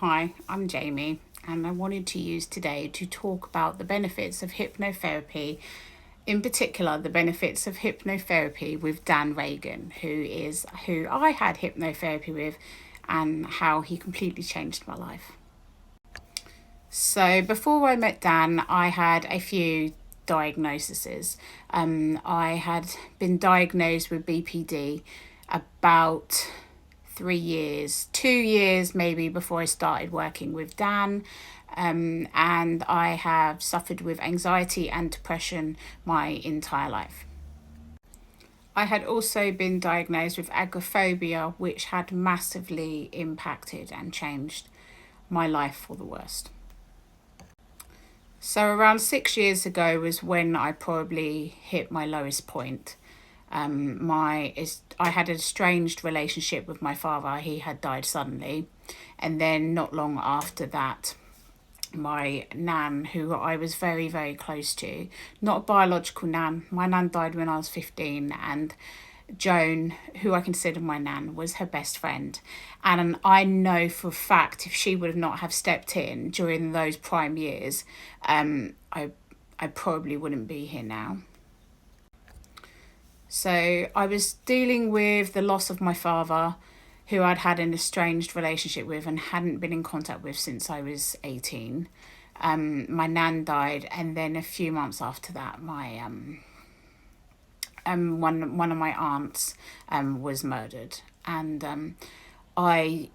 Hi, I'm Jamey, and I wanted to use today to talk about the benefits of hypnotherapy, in particular the benefits of hypnotherapy with Dan Regan, who I had hypnotherapy with, and how he completely changed my life. So before I met Dan, I had a few diagnoses. I had been diagnosed with BPD about 2 years maybe before I started working with Dan. And I have suffered with anxiety and depression my entire life. I had also been diagnosed with agoraphobia, which had massively impacted and changed my life for the worst. So around 6 years ago was when I probably hit my lowest point. I had an estranged relationship with my father. He had died suddenly, and then not long after that, my nan, who I was very, very close to, not a biological nan. My nan died when I was 15, and Joan, who I consider my nan, was her best friend. And I know for a fact if she would not have stepped in during those prime years, I probably wouldn't be here now. So I was dealing with the loss of my father, who I'd had an estranged relationship with and hadn't been in contact with since I was 18. My nan died, and then a few months after that, my one of my aunts was murdered, and I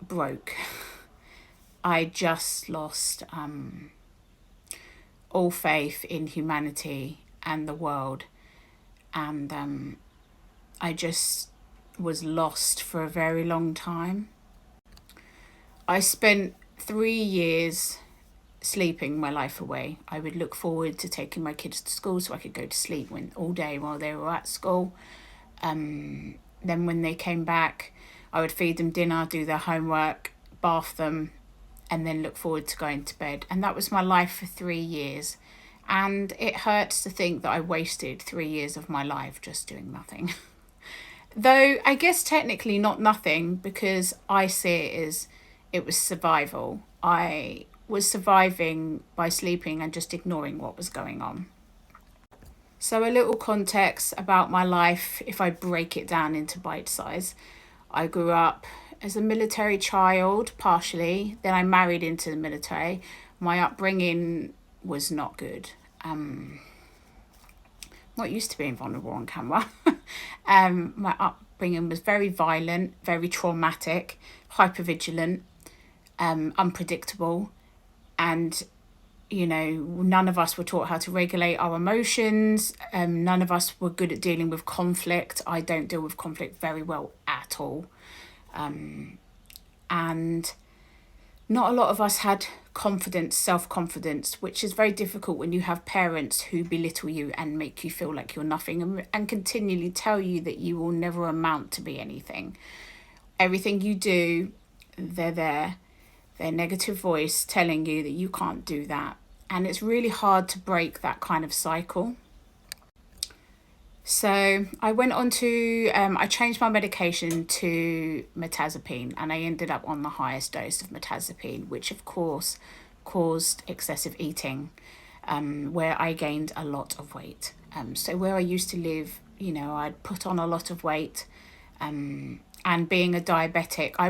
broke. I just lost all faith in humanity and the world, and I just was lost for a very long time. I spent 3 years sleeping my life away. I would look forward to taking my kids to school so I could go to sleep all day while they were at school. Then when they came back, I would feed them dinner, do their homework, bath them, and then look forward to going to bed. And that was my life for 3 years. And it hurts to think that I wasted 3 years of my life just doing nothing. Though I guess technically not nothing, because I see it as it was survival. I was surviving by sleeping and just ignoring what was going on. So a little context about my life, if I break it down into bite size. I grew up as a military child, partially. Then I married into the military. My upbringing was not good. Not used to being vulnerable on camera. My upbringing was very violent, very traumatic, hypervigilant, unpredictable. And, none of us were taught how to regulate our emotions. None of us were good at dealing with conflict. I don't deal with conflict very well at all. And not a lot of us had self-confidence, which is very difficult when you have parents who belittle you and make you feel like you're nothing, and continually tell you that you will never amount to be anything. Everything you do, they're there. Their negative voice telling you that you can't do that. And it's really hard to break that kind of cycle. So I went on to, I changed my medication to mirtazapine, and I ended up on the highest dose of mirtazapine, which of course caused excessive eating, where I gained a lot of weight. So where I used to live, I'd put on a lot of weight, and being a diabetic, I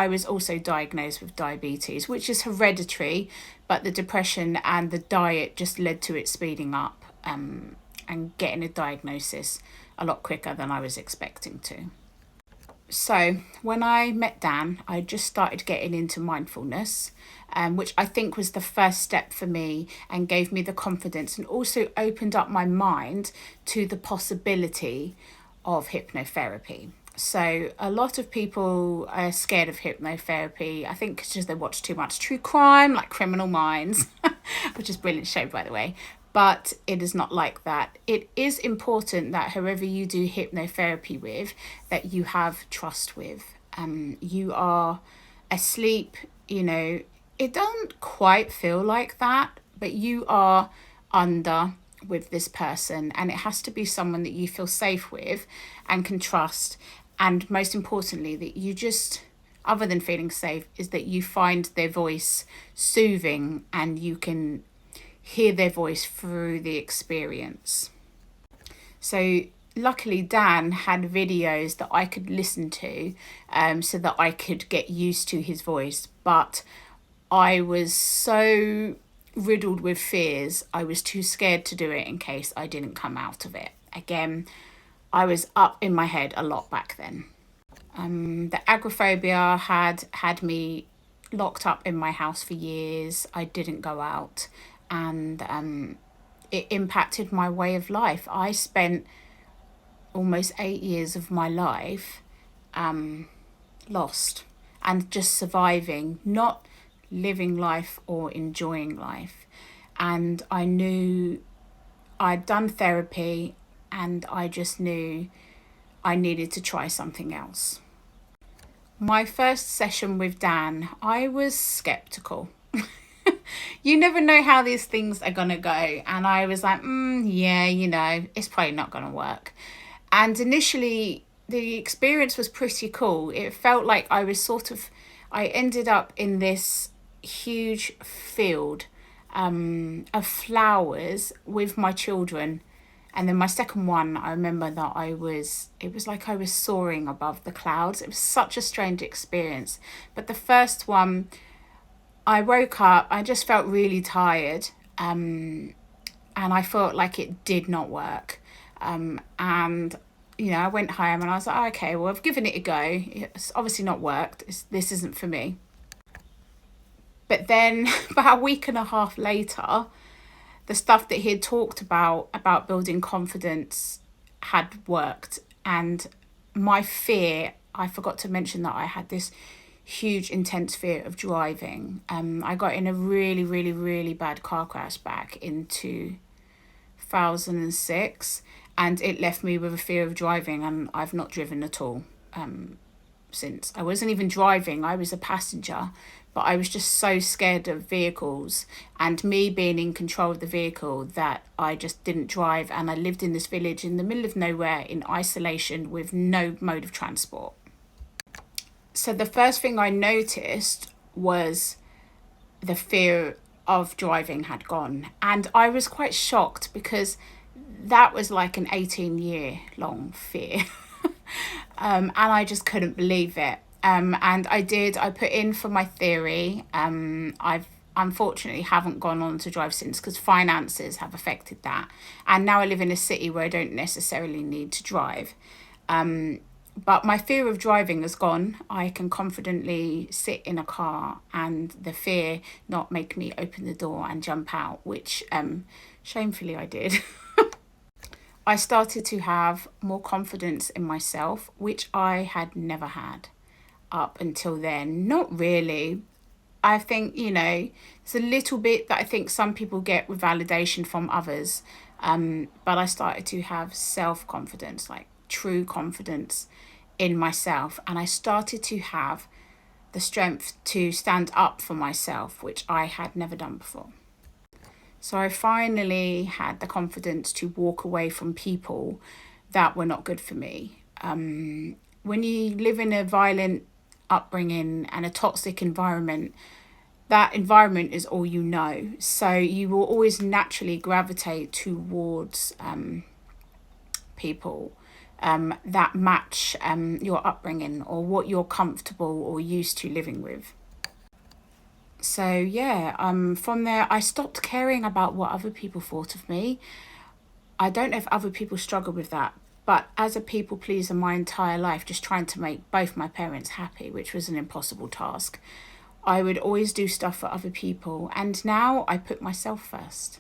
was also diagnosed with diabetes, which is hereditary, but the depression and the diet just led to it speeding up, and getting a diagnosis a lot quicker than I was expecting to. So when I met Dan, I just started getting into mindfulness, which I think was the first step for me and gave me the confidence, and also opened up my mind to the possibility of hypnotherapy. So a lot of people are scared of hypnotherapy. I think it's just they watch too much true crime, like Criminal Minds, which is a brilliant show, by the way. But it is not like that. It is important that whoever you do hypnotherapy with, that you have trust with. You are asleep, it doesn't quite feel like that, but you are under with this person, and it has to be someone that you feel safe with and can trust. And most importantly, that you just other than feeling safe, is that you find their voice soothing and you can hear their voice through the experience. So luckily Dan had videos that I could listen to, so that I could get used to his voice. But I was so riddled with fears, I was too scared to do it in case I didn't come out of it. Again, I was up in my head a lot back then. The agoraphobia had me locked up in my house for years. I didn't go out, and it impacted my way of life. I spent almost 8 years of my life lost and just surviving, not living life or enjoying life. And I knew I'd done therapy, and I just knew I needed to try something else. My first session with Dan, I was skeptical. You never know how these things are going to go. And I was like, yeah, it's probably not going to work. And initially, the experience was pretty cool. It felt like I ended up in this huge field of flowers with my children. And then my second one, I remember that it was like I was soaring above the clouds. It was such a strange experience. But the first one, I woke up, I just felt really tired. And I felt like it did not work. And, I went home and I was like, oh, okay, well, I've given it a go. It's obviously not worked. This isn't for me. But then about a week and a half later, the stuff that he had talked about building confidence had worked. And my fear, I forgot to mention that I had this huge, intense fear of driving. I got in a really, really, really bad car crash back in 2006, and it left me with a fear of driving, and I've not driven at all since. I wasn't even driving, I was a passenger. But I was just so scared of vehicles and me being in control of the vehicle that I just didn't drive. And I lived in this village in the middle of nowhere in isolation with no mode of transport. So the first thing I noticed was the fear of driving had gone. And I was quite shocked because that was like an 18-year-long fear. And I just couldn't believe it. And I put in for my theory. I've unfortunately haven't gone on to drive since because finances have affected that. And now I live in a city where I don't necessarily need to drive. But my fear of driving has gone. I can confidently sit in a car and the fear not make me open the door and jump out, which shamefully I did. I started to have more confidence in myself, which I had never had up until then. Not really. I think, it's a little bit that I think some people get with validation from others. But I started to have self-confidence, like true confidence in myself. And I started to have the strength to stand up for myself, which I had never done before. So I finally had the confidence to walk away from people that were not good for me. When you live in a violent upbringing and a toxic environment, that environment is all you know. So you will always naturally gravitate towards people that match your upbringing or what you're comfortable or used to living with. So yeah, from there I stopped caring about what other people thought of me. I don't know if other people struggle with that, but as a people pleaser my entire life, just trying to make both my parents happy, which was an impossible task, I would always do stuff for other people. And now I put myself first,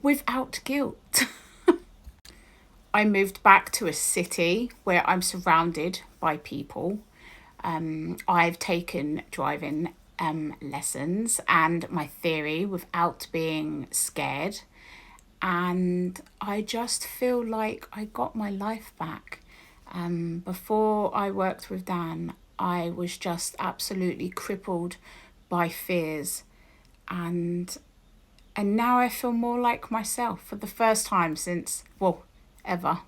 without guilt. I moved back to a city where I'm surrounded by people. I've taken driving lessons and my theory without being scared. And I just feel like I got my life back. Before I worked with Dan, I was just absolutely crippled by fears. And now I feel more like myself for the first time since, ever.